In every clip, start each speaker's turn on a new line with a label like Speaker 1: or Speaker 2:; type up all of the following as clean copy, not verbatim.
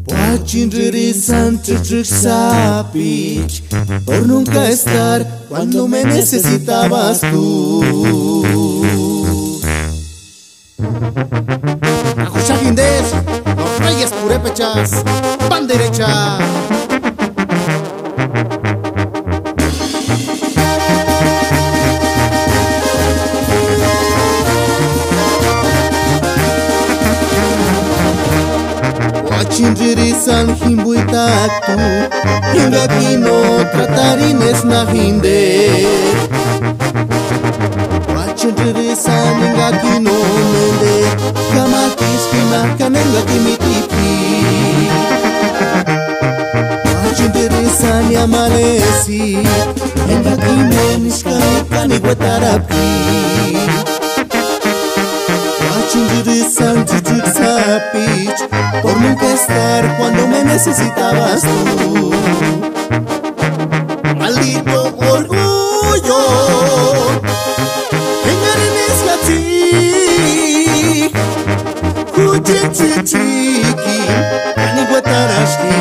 Speaker 1: Pachinjiri Sapich, por nunca estar cuando me necesitabas tú. Ajushagindés, los reyes purépechas, pan derecha. Pachinjiri himbuitaktu, hingakino tratarines na hinde. Pachinjiri hingakino mende, kamakis kinakanenga kimitipi. Pachinjiri amalesi, hingakine nishkanikani guetarapi. Pachinjiri Sapich, por nunca estar cuando me necesitabas tú. Maldito orgullo, engarenes gati, kuchichichiki, kaniguetarashki,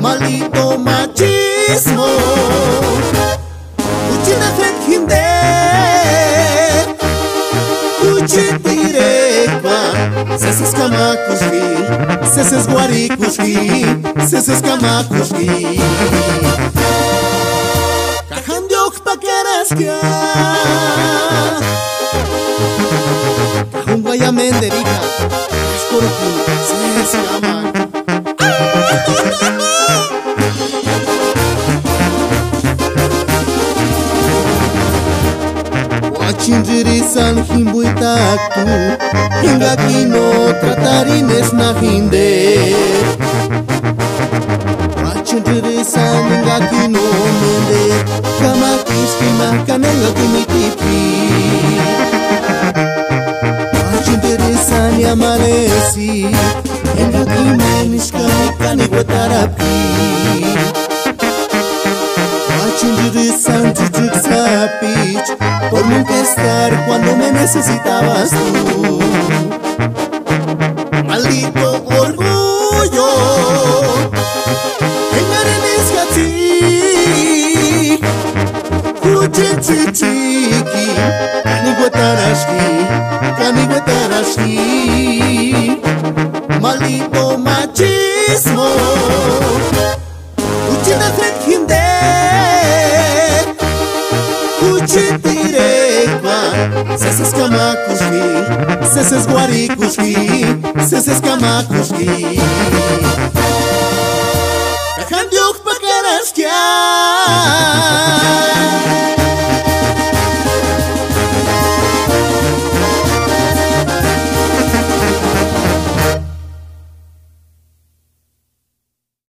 Speaker 1: maldito machismo, uchina hinde. Chitirekwa, seses kamakushki, seses guarikushki, seses kamakushki. Kajandiok pakaraskia, kajungaya menderika, shkoruku, seses kamak. Pachinjiri himbuitaktu, hingakino tratarines na hinde. Pachinjiri hingakino mende, kamakis kinakanenga kimitipi. Pachinjiri amalesi, hingakine nishkanikani guetarapi. Pachinjiri Sapich, por nunca estar cuando me necesitabas tú. Maldito orgullo, engarenes gati, kuchichichiki, kaniguetarashki, maldito machismo, uchina hinde. Chitirekwa, seses kamakushki, seses guarikushki, seses kamakushki. Kajandiok pakaraskia.